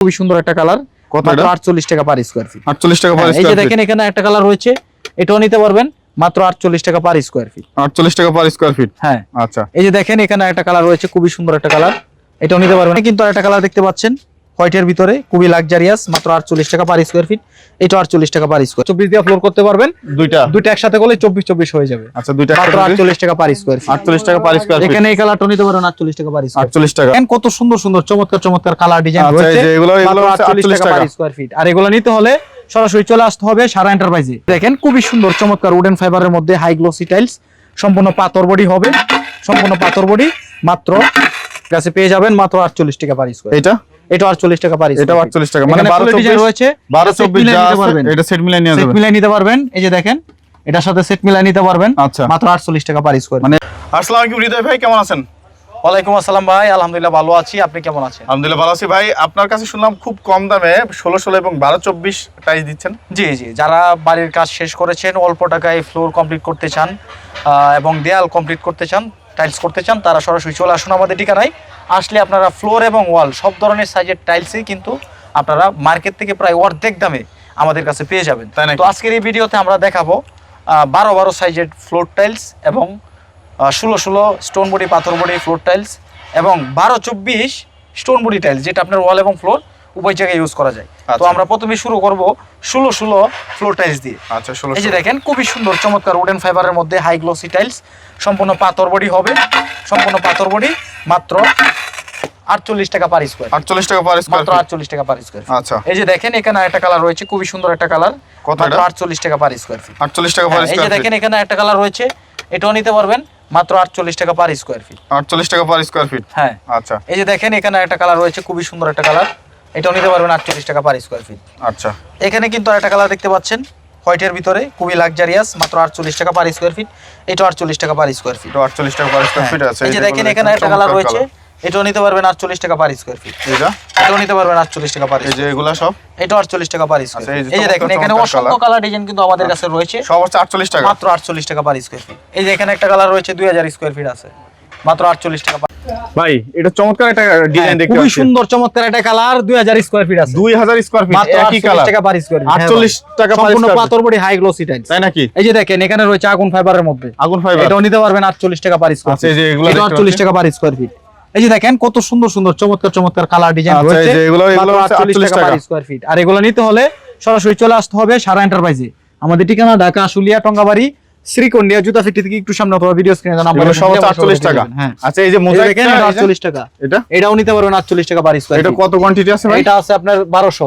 খুবই সুন্দর একটা কালার, কত মাত্র এটা? 48 টাকা পার স্কয়ার ফিট। 48 টাকা পার এই যে স্কয়ার ফিট। দেখেন এখানে একটা কালার রয়েছে, এটাও নিতে পারবেন মাত্র 48 টাকা পার স্কয়ার ফিট। 48 টাকা পার স্কয়ার ফিট। হ্যাঁ আচ্ছা, এই যে দেখেন এখানে একটা কালার রয়েছে, খুবই সুন্দর একটা কালার, এটাও নিতে পারবেন। কিন্তু একটা কালার দেখতে পাচ্ছেন হোয়াইটের ভিতরে, খুবই লাক্সারিয়াস, মাত্র 48 টাকা পার স্কয়ার ফিট। এটা 48 টাকা পার স্কয়ার, 24 দিয়ে ফ্লোর করতে পারবেন। দুইটা একসাথে করলে 24 হয়ে যাবে। আচ্ছা, দুইটা মাত্র 48 টাকা পার স্কয়ার ফিট। 48 টাকা পার স্কয়ার ফিট। এখানে এই কালারটা নিতে পারবেন 48 টাকা পার স্কয়ার। 48 টাকা। দেখেন কত সুন্দর সুন্দর চমৎকার চমৎকার কালার ডিজাইন আচ্ছা, রয়েছে, এই যে এগুলো মাত্র হচ্ছে 48 টাকা পার স্কয়ার ফিট। আর এগুলো নিতে হলে সরাসরি চলে আসতে হবে সারা এন্টারপ্রাইজে। দেখেন খুবই সুন্দর চমৎকার উডেন ফাইবারের মধ্যে হাই গ্লোসি টাইলস, সম্পূর্ণ পাথর বডি হবে, সম্পূর্ণ পাথর বডি, মাত্র কাছে পেয়ে যাবেন মাত্র 48 টাকা পার স্কয়ার। এটা 48 টাকা পার স্কয়ার। এটা 48 টাকা, মানে 12 ডিজাইন 24 রয়েছে, 12 24 যা আছে এটা সেট মিলাই নিয়ে সেট যাবেন। মিলাই নিতে পারবেন। এই যে দেখেন এটার সাথে সেট মিলাই নিতে পারবেন, আচ্ছা। মাত্র 48 টাকা পার স্কয়ার। মানে আসসালামু আলাইকুম হৃদয় ভাই, কেমন আছেন? ওয়ালাইকুম আসসালাম ভাই, আলহামদুলিল্লাহ ভালো আছি, আপনি কেমন আছেন? আলহামদুলিল্লাহ ভালো আছি ভাই। আপনার কাছে শুনলাম খুব কম দামে 16 এবং 12-24 টাইলস দিচ্ছেন। জি জি, যারা বাড়ির কাজ শেষ করেছেন, অল্প টাকায় ফ্লোর কমপ্লিট করতে চান এবং দেয়াল কমপ্লিট করতে চান, টাইলস করতে চান, তারা সরাসরি চলে আসুন আমাদের ঠিকানায়। আসলে আপনারা ফ্লোর এবং ওয়াল সব ধরনের সাইজের টাইলসই কিন্তু আপনারা মার্কেট থেকে প্রায় অর্ধেক দামে আমাদের কাছে পেয়ে যাবেন। তাই নাকি? তো আজকের এই ভিডিওতে আমরা দেখাবো 12 সাইজের ফ্লোর টাইলস এবং 16 স্টোন বডি পাথর বডি ফ্লোর টাইলস এবং 12-24 স্টোন বডি টাইলস, যেটা আপনার ওয়াল এবং ফ্লোর উভয় জায়গায় ইউজ করা যায়। তো আচ্ছা। আমরা প্রথমে শুরু করব 16 ফ্লোর টাইলস দিয়ে। আচ্ছা, 16। এই যে দেখেন খুবই সুন্দর চমৎকার উডেন ফাইবারের মধ্যে হাই গ্লোসি টাইলস, সম্পূর্ণ পাথর বডি হবে, সম্পূর্ণ পাথর বডি, মাত্র 48 টাকা পার স্কয়ার। 48 টাকা পার স্কয়ার মাত্র ফিট। 48 টাকা পার স্কয়ার। আচ্ছা, এই যে দেখেন এখানে একটা কালার রয়েছে, খুবই সুন্দর একটা কালার, কত মাত্র এটা? 48 টাকা পার স্কয়ার ফিট। 48 টাকা পার এই যে স্কয়ার ফিট। দেখেন এখানে একটা কালার রয়েছে, এটাও নিতে পারবেন মাত্র 48 টাকা পার স্কয়ার ফিট। 48 টাকা পার স্কয়ার ফিট। হ্যাঁ আচ্ছা, এই যে দেখেন এখানে একটা কালার রয়েছে, খুবই সুন্দর একটা কালার, এটাও নিতে পারবেন 48 টাকা পার স্কয়ার ফিট। আচ্ছা। এখানে কিন্তু আরেকটা কালার দেখতে পাচ্ছেন হোয়াইটের ভিতরে, খুবই লাক্সারিয়াস, মাত্র 48 টাকা পার স্কয়ার ফিট। এটা 48 টাকা পার স্কয়ার ফিট। এটা 48 টাকা পার স্কয়ার ফিট আছে। এই যে দেখেন এখানে একটা কালার রয়েছে, এটাও নিতে পারবেন 48 টাকা পার স্কয়ার ফিট। এটাও নিতে পারবেন 48 টাকা পার। এই যে এগুলা সব এটা 48 টাকা পার স্কয়ার। আচ্ছা, এই যে দেখেন এখানে অসংখ্য কালার ডিজাইন কিন্তু আমাদের কাছে রয়েছে, সব হচ্ছে 48 টাকা, মাত্র 48 টাকা পার স্কয়ার ফিট। এই যে এখানে একটা কালার রয়েছে 2000 স্কয়ার ফিট আছে, মাত্র 48 টাকা। ভাই এটা চমৎকার একটা ডিজাইন দেখতে খুবই পাচ্ছি। সুন্দর চমৎকার একটা কালার, 2000 স্কয়ার ফিট আছে, 2000 স্কয়ার ফিট, মাত্র একই 48 কালার, টাকা পার স্কয়ার ফিট। 48 টাকা পার সম্পূর্ণ স্কয়ার ফিট। পাথর বডি হাই গ্লোসি টাইলস, তাই নাকি? এই যে দেখেন এখানে রয়েছে আগুন ফাইবারের মধ্যে, আগুন ফাইবার। এটাও নিতে পারবেন 48 টাকা পার স্কয়ার আচ্ছা, ফিট। এই যে এগুলো এটা দেখতে 48 টাকা পার স্কয়ার ফিট। এই যে দেখেন কত সুন্দর সুন্দর চমৎকার চমৎকার কালার ডিজাইন আচ্ছা, এই রয়েছে, যে এগুলো মাত্র হচ্ছে 48 টাকা পার স্কয়ার ফিট। আর এগুলো নিতে হলে সরাসরি চলে আসতে হবে সারা এন্টারপ্রাইজে। আমাদের ঠিকানা ঢাকা আশুলিয়া টঙ্গাবাড়ি শ্রীকন্ডিয়া জুতা ফ্যাক্টরি থেকে একটু সামনে, অথবা ভিডিও স্ক্রিনে নাম্বার এগুলো সব হচ্ছে 48 টাকা। হ্যাঁ আচ্ছা, এই যে মোজাইকটা 48 টাকা, এটা এটাও নিতে পারবেন 48 টাকা পার স্কয়ার এটা ফিট। কত কোয়ান্টিটি আছে ভাই? এটা আছে আপনার 1200।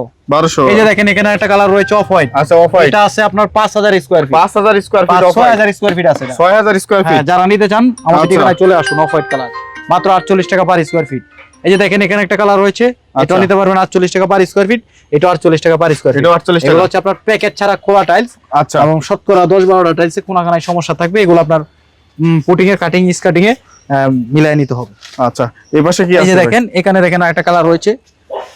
এই যে দেখেন এখানে একটা কালার রয়েছে অফ হোয়াইট, আচ্ছা, অফ হোয়াইট। এটা আছে আপনার 5000 square feet. 5000 square feet off white. 6000 square feet আছে এটা। 6000 স্কয়ার ফিট। হ্যাঁ, যারা নিতে চান আমাদের আচ্ছা। ঠিকানায় চলে আসুন, অফ হোয়াইট কালার, মাত্র 48 টাকা পার স্কয়ার ফিট। এই যে দেখেন এখানে একটা কালার রয়েছে, এটাও নিতে পারবেন 48 টাকা পার স্কয়ার ফিট। এটা 48 টাকা পার স্কয়ার ফিট। এটা 48 টাকা। এগুলো হচ্ছে আপনার প্যাকেট ছাড়া খোলা টাইলস। আচ্ছা, এবং শতকরা 10-12টা টাইলসে কোনাখানায় সমস্যা থাকবে, এগুলো আপনার পুটিং এর কাটিং স্কাটিং এ মিলাই নিতে হবে। আচ্ছা, এই পাশে কি এই আছে যে ভাই? দেখেন এখানে একটা কালার রয়েছে,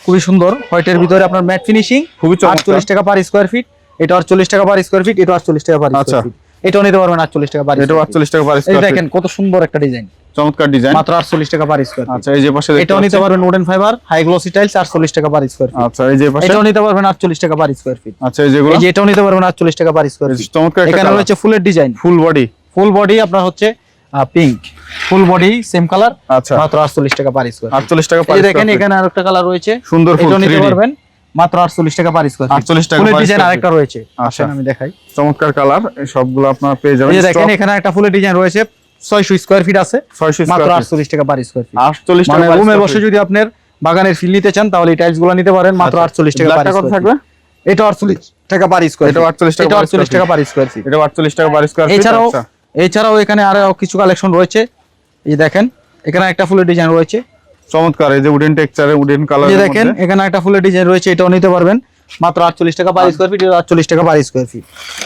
খুবই সুন্দর হোয়াইটের ভিতরে আপনার ম্যাট ফিনিশিং, খুবই চমৎকার। 48 টাকা পার স্কয়ার ফিট। এটা 48 টাকা পার স্কয়ার ফিট। এটা 48 টাকা পার আচ্ছা। Square feet. এটাও নিতে পারবেন 48 টাকা পার এটা স্কয়ার ফিট। 48 টাকা পার এই স্কয়ার ফিট। দেখেন কত সুন্দর একটা ডিজাইন, চমৎকার ডিজাইন, মাত্র 48 টাকা পার স্কয়ার ফিট। আচ্ছা, এই যে পাশে দেখতে এটাও নিতে পারবেন wooden fibre high glossy tiles, 48 টাকা পার স্কয়ার ফিট। আচ্ছা, এই যে পাশে এটাও নিতে পারবেন 48 টাকা পার স্কয়ার ফিট। আচ্ছা, এই যেগুলো এই যে এটাও নিতে পারবেন 48 টাকা পার স্কয়ার ফিট। চমৎকার একটা এখানে কালার, রয়েছে ফুলের design, full body, full body আপনার হচ্ছে pink, full body same colour, আচ্ছা, মাত্র 48 টাকা পার স্কয়ার ফিট। 48 টাকা পার এই স্কয়ার দেখেন ফিট। এখানে আরেকটা কালার রয়েছে, সুন্দর ফুল এটাও নিতে 3D, পারবেন মাত্র 48 টাকা পার স্কয়ার ফিট। 48 টাকা ফুলের পার ডিজাইন স্কয়ার আরেকটা রয়েছে, আচ্ছা। আসেন আমি দেখাই। চমৎকার কালার, এই সবগুলো আপনারা পেয়ে যাবেন। এই যে দেখেন এখানে একটা ফুলের ডিজাইন রয়েছে, 600 স্কয়ার ফিট আছে, 600 মাত্র স্কয়ার ফিট, 48 টাকা পার স্কয়ার ফিট। 48 মানে টাকা পার রুমে স্কয়ার বসে ফিট। যদি আপনার বাগানের ফিল নিতে চান তাহলে এই টাইলস গুলো নিতে পারেন, মাত্র 48 টাকা পার ব্ল্যাকটা কত স্কয়ার থাকবে? ফিট। এটা 48 টাকা পার স্কয়ার এটা ফিট। 48 টাকা এটা পার 48 টাকা পার স্কয়ার ফিট। এটা 48 টাকা পার স্কয়ার ফিট। আচ্ছা, এছাড়াও এখানে আরো কিছু কালেকশন রয়েছে। এই যে দেখেন এখানে একটা ফুলের ডিজাইন রয়েছে, চমৎকার, এই যে উডেন টেক্সচারে উডেন কালার, এই যে দেখেন এখানে একটা ফুলের ডিজাইন রয়েছে, এটাও নিতে পারবেন মাত্র 48 টাকা পার স্কয়ার ফিট। এটা 48 টাকা পার স্কয়ার ফিট।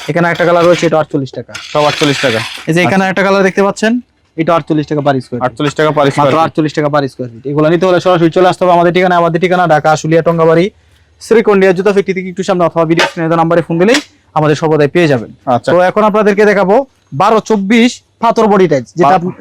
এখানে একটা কালার রয়েছে, এটা 48 টাকা, সব 48 টাকা। এই যে এখানে একটা কালার দেখতে পাচ্ছেন, এটা 48 টাকা পার স্কয়ার ফিট। 48 টাকা পার স্কয়ার মাত্র ফিট। 48 টাকা পার স্কয়ার ফিট। এগুলো নিতে হলে সরাসরি চলে আসতে হবে আমাদের ঠিকানা, ঢাকা আশুলিয়া টঙ্গাবাড়ি শ্রীকন্ডিয়া জুতা ফ্যাক্টরি থেকে একটু সামনে, অথবা ভিডিও স্ক্রিনে দেওয়া নম্বরে ফোন দিলেই আমাদের সর্বদাই পেয়ে যাবেন। আচ্ছা, তো এখন আপনাদেরকে দেখাবো 12-24 পাথর বডি টাইলস,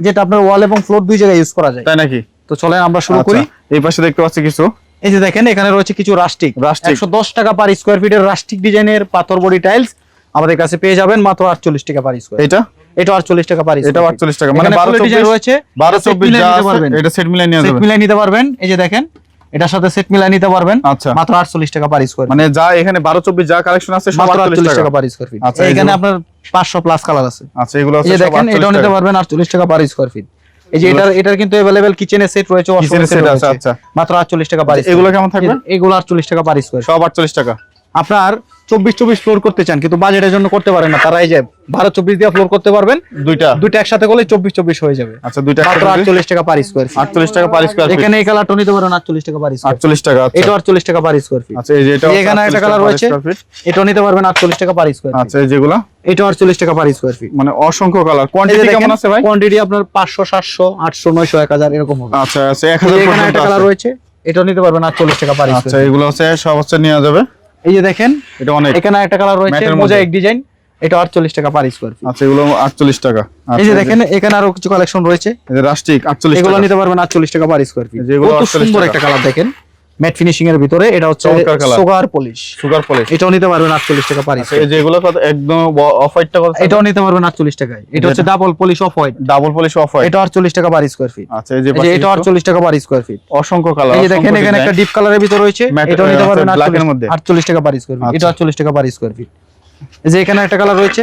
যেটা আপনার ওয়াল এবং ফ্লোর দুই জায়গায় ইউজ করা যায়। তাই নাকি? তো চলেন আমরা শুরু করি। এই পাশে দেখতে পাচ্ছি কিছু এই যে দেখেন এখানে রয়েছে কিছু রাস্টিক রাস্টিক। 110 টাকা পার স্কয়ার ফিটের রাস্টিক ডিজাইনের পাথর বডি টাইলস আমাদের কাছে পেয়ে যাবেন মাত্র 48 টাকা পার স্কয়ার। এটা এটা 48 টাকা পার এটা 48 টাকা, মানে 12 ডিজাইন 24 রয়েছে 12 set 24 মিলিয়ে যা নিতে আছে পারবেন। এটা সেট মিলাই নিয়ে সেট যাবেন। মিলাই নিতে পারবেন। এই যে দেখেন এটার সাথে সেট মিলাই নিতে পারবেন আচ্ছা। মাত্র 48 টাকা পার স্কয়ার। মানে যা এখানে 12 24 যা কালেকশন আছে সব মাত্র 48 টাকা টাকা। Per square fit. আচ্ছা, এখানে আপনার 500 প্লাস কালার আছে। আচ্ছা, এগুলো এই আছে যে সব দেখেন 48 এটাও নিতে টাকা। পারবেন 48 টাকা পার স্কয়ার ফিট। এই যে এটার কিন্তু अवेलेबल কিচেনের সেট রয়েছে, কিচেনের ওয়াশরুমের set সেট আছে, আছে আচ্ছা। মাত্র 48 টাকা পার স্কয়ার। এগুলো কেমন থাকবে? এগুলো 48 টাকা পার স্কয়ার। সব 48 টাকা। আপনার 24 ফ্লোর করতে চান কিন্তু বাজেটের জন্য করতে পারেন না, তারা এই যে 12-24 দিয়ে ফ্লোর করতে পারবেন। দুইটা একসাথে করলে 24 হয়ে যাবে। আচ্ছা, দুইটা মাত্র একসাথে 48 টাকা পার স্কয়ার ফিট। 48 টাকা পার স্কয়ার ফিট। এখানে এই কালারটা নিতে পারেন 48 টাকা পার স্কয়ার। 48 টাকা, আচ্ছা। এটা 48 টাকা পার স্কয়ার ফিট। আচ্ছা, এই যে এটা এখানে একটা কালার রয়েছে, এটাও নিতে পারবেন 48 টাকা পার স্কয়ার ফিট। আচ্ছা, এই যেগুলো এটা 48 টাকা পার স্কয়ার ফিট। মানে অসংখ্য কালার। কোয়ান্টিটি কেমন আছে ভাই? কোয়ান্টিটি আপনার 500 700 800 900 1000 এরকম হবে। আচ্ছা, আচ্ছা, এই 1000 যে এখানে পর্যন্ত একটা কালার আছে। রয়েছে, এটাও নিতে পারবেন 48 টাকা পার আচ্ছা, স্কয়ার ফিট। এগুলো আছে সব হচ্ছে নেওয়া যাবে। এই যে দেখেন এটা অনেক। এখানে একটা কালার রয়েছে ম্যাটের মধ্যে। মোজাইক ডিজাইন, এটা 48 টাকা পার স্কয়ার ফিট। আচ্ছা, এগুলো 48 টাকা। এই যে দেখেন এখানে আরো কিছু কালেকশন রয়েছে, এই যে রাস্টিক 48 এগুলো টাকা। নিতে পারবেন 48 টাকা পার স্কয়ার ফিট। যেগুলো কত 48 সুন্দর টাকা। একটা কালার দেখেন ম্যাট ফিনিশিং এর ভিতরে, এটা হচ্ছে চমৎকার colour। Sugar polish. Sugar polish. এটাও নিতে পারবেন 48 টাকা পার আচ্ছা, স্কয়ার। এই যেগুলো কত একদম অফ হোয়াইটটা কত? এটাও নিতে পারবেন 48 টাকায়। এটা হচ্ছে double polish off white, double polish off white. এটা 48 টাকা পার স্কয়ার ফিট। আচ্ছা, এই যে এই যে এটা 48 টাকা পার স্কয়ার ফিট। অসংখ্য কালার। এই যে দেখেন এখানে একটা ডিপ কালারের ভিতর রয়েছে, Matte, এটাও নিতে পারবেন black এর মধ্যে। 48 টাকা পার স্কয়ার ফিট। এটা আচ্ছা। 48 টাকা পার স্কয়ার ফিট। এই যে এখানে একটা কালার রয়েছে,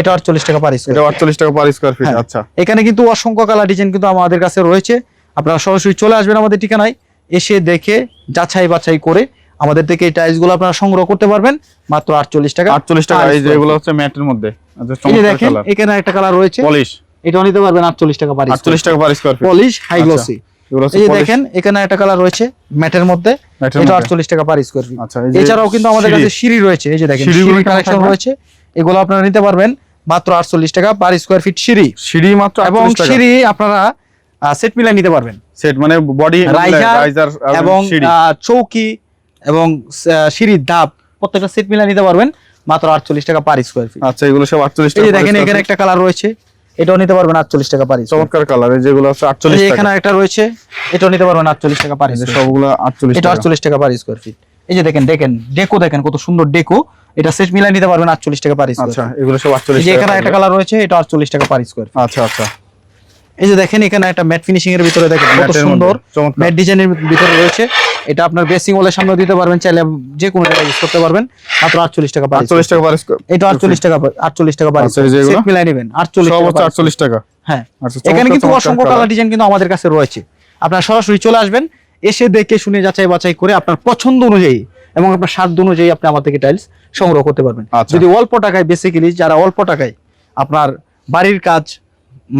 এটা 48 টাকা পার স্কয়ার। এটা 48 টাকা পার স্কয়ার ফিট। আচ্ছা, এখানে কিন্তু অসংখ্য কালার ডিজাইন কিন্তু আমাদের কাছে রয়েছে। আপনারা সরাসরি চলে আসবেন আমাদের ঠিকানায়, এসে দেখে যাচাই বাছাই করে আমাদের থেকে এই টাইলস গুলো আপনারা সংগ্রহ করতে পারবেন মাত্র 48 টাকা। 48 টাকা। আর এই যে এগুলো হচ্ছে ম্যাটের মধ্যে। আচ্ছা, এই যে চমৎকার দেখেন কালার। এখানে একটা কালার রয়েছে, পলিশ এটাও নিতে পারবেন 48 টাকা পার 48 টাকা per square feet. Polish high আচ্ছা, গ্লসি। এগুলো হচ্ছে এই যে polish। দেখেন এখানে একটা কালার রয়েছে ম্যাটের মধ্যে, ম্যাটের এটা মধ্যে। 48 টাকা পার স্কয়ার ফিট। আচ্ছা, এই যে এছাড়াও কিন্তু আমাদের সিঁড়ি। কাছে সিঁড়ি রয়েছে, এই যে দেখেন সিঁড়িগুলো সিঁড়ি কেমন কালেকশন থাকবে? রয়েছে, এগুলো আপনারা নিতে পারবেন মাত্র 48 টাকা পার স্কয়ার ফিট সিঁড়ি। সিঁড়ি মাত্র এবং 48 টাকা। সিঁড়ি আপনারা সেট মিলাই নিতে পারবেন, সেট মানে বডি রাইজার এবং চৌকি এবং সিঁড়ির ধাপ প্রত্যেকটা সেট মিলাই নিতে পারবেন মাত্র 48 টাকা পার স্কয়ার ফিট। আচ্ছা, এগুলো সব 48 এই টাকা। যে দেখেন এখানে একটা কালার রয়েছে, এটাও নিতে পারবেন 48 টাকা পার স্কয়ার। চমৎকার কালার। এই যেগুলো হচ্ছে 48 টাকা। এখানে একটা রয়েছে, এটাও নিতে পারবেন 48 টাকা পার এই যে স্কয়ার। সবগুলো 48 এটা টাকা। 48 টাকা পার স্কয়ার ফিট। এই যে দেখেন ডেকো দেখেন কত সুন্দর ডেকো, এটা সেট মিলাই নিতে পারবেন 48 টাকা পার স্কয়ার। আচ্ছা, এগুলো সব 48 এই যে টাকা। এখানে একটা কালার রয়েছে, এটা 48 টাকা পার স্কয়ার। আচ্ছা, আচ্ছা। এই যে দেখেন এখানে একটা ম্যাট ফিনিশিং এর ভিতরে দেখেন কত ম্যাটের সুন্দর মধ্যে, চমৎকার। ম্যাট ডিজাইনের ভিতরে রয়েছে। এটা আপনার বেসিং ওয়ালের সামনে দিতে পারবেন, চাইলে যে কোনো জায়গায় ইউজ করতে পারবেন মাত্র 48 টাকা পার 48 টাকা পার স্কয়ার। এটা 48 টাকা 48 টাকা পার আচ্ছা, এই যে এগুলো? সেট মিলাই নেবেন 48 সব টাকা হচ্ছে পার। 48 টাকা। হ্যাঁ, আচ্ছা, এখানে কিন্তু চমৎকার অসংখ্য colour। কালার ডিজাইন কিন্তু আমাদের কাছে রয়েছে। আপনারা সরাসরি চলে আসবেন, এসে দেখে শুনে যাচাই বাছাই করে আপনার পছন্দ অনুযায়ী এবং আপনার সাধ্য অনুযায়ী আপনি আমাদের থেকে টাইলস সংগ্রহ করতে পারবেন। আচ্ছা। যদি অল্প টাকায়, বেসিক্যালি যারা অল্প টাকায় আপনার বাড়ির কাজ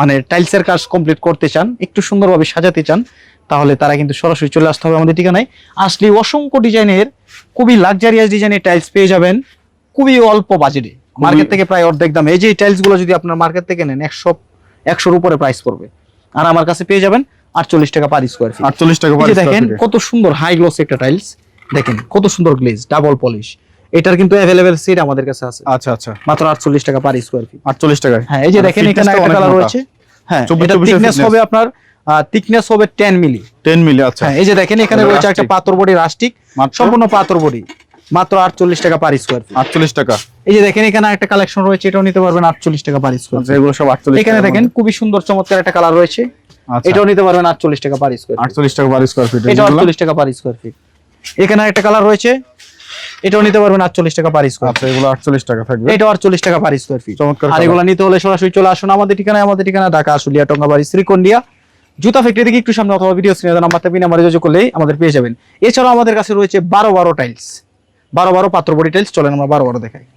মানে টাইলসের কাজ কমপ্লিট করতে চান, একটু সুন্দরভাবে সাজাতে চান, তাহলে তারা কিন্তু সরাসরি চলে আসতে হবে আমাদের ঠিকানায়। আসলে অসংখ্য ডিজাইনের খুবই লাক্সারিয়াস ডিজাইনের টাইলস পেয়ে যাবেন খুবই অল্প বাজেটে, মার্কেট থেকে প্রায় অর্ধেক দামে। এই যে টাইলস গুলো যদি আপনার মার্কেট থেকে নেন 100-100-র উপরে প্রাইস পড়বে, আর আমার কাছে পেয়ে যাবেন 48 টাকা পার স্কয়ার ফিট। 48 টাকা পার এই যে স্কয়ার দেখেন ফিট। কত সুন্দর হাই গ্লস একটা টাইলস, দেখেন কত সুন্দর গ্লেজ ডাবল পলিশ। এটার কিন্তু अवेलेबल সেট আমাদের কাছে আছে আচ্ছা, আচ্ছা। মাত্র 48 টাকা পার স্কয়ার ফিট। 48 টাকায়। হ্যাঁ, এই যে দেখেন এখানে একটা কালার রয়েছে, হ্যাঁ, 24 এটা এর থিকনেস thickness। হবে আপনার থিকনেস হবে 10 মিলি। 10 মিলি। আচ্ছা, হ্যাঁ, এই যে দেখেন এখানে এটা রয়েছে একটা rustic। পাথর বডি রাস্টিক, মাত্র? সম্পূর্ণ পাথর বডি, মাত্র 48 টাকা পার স্কয়ার ফিট। 48 টাকা। এই যে দেখেন এখানে একটা কালেকশন রয়েছে, এটাও নিতে পারবেন 48 টাকা পার স্কয়ার আচ্ছা, ফিট। এগুলো সব 48 এখানে টাকার দেখেন মধ্যে। খুবই সুন্দর চমৎকার একটা কালার রয়েছে, আচ্ছা, এটাও নিতে পারবেন 48 টাকা পার স্কয়ার ফিট। 48 টাকা পার স্কয়ার ফিট। এটা 48 টাকা পার স্কয়ার ফিট। এখানে একটা কালার রয়েছে, এটাও নিতে পারবেন 48 টাকা পার স্কয়ার। আচ্ছা, এগুলো 48 টাকা থাকবে। এটা 48 টাকা পার স্কয়ার ফিট। চমৎকার আর colour। এগুলো নিতে হলে সরাসরি চলে আসুন আমাদের ঠিকানায়। আমাদের ঠিকানা ঢাকা আশুলিয়া টঙ্গাবাড়ি শ্রীকন্ডিয়া জুতা ফ্যাক্টরি থেকে একটু সামনে, অথবা ভিডিও স্ক্রিনে নাম্বার থাকবে, নাম্বারে যোগাযোগ করলেই আমাদের পেয়ে যাবেন। এছাড়াও আমাদের কাছে রয়েছে 12 টাইলস, 12 পাথর বডি টাইলস। চলেন আমরা 12 দেখাই।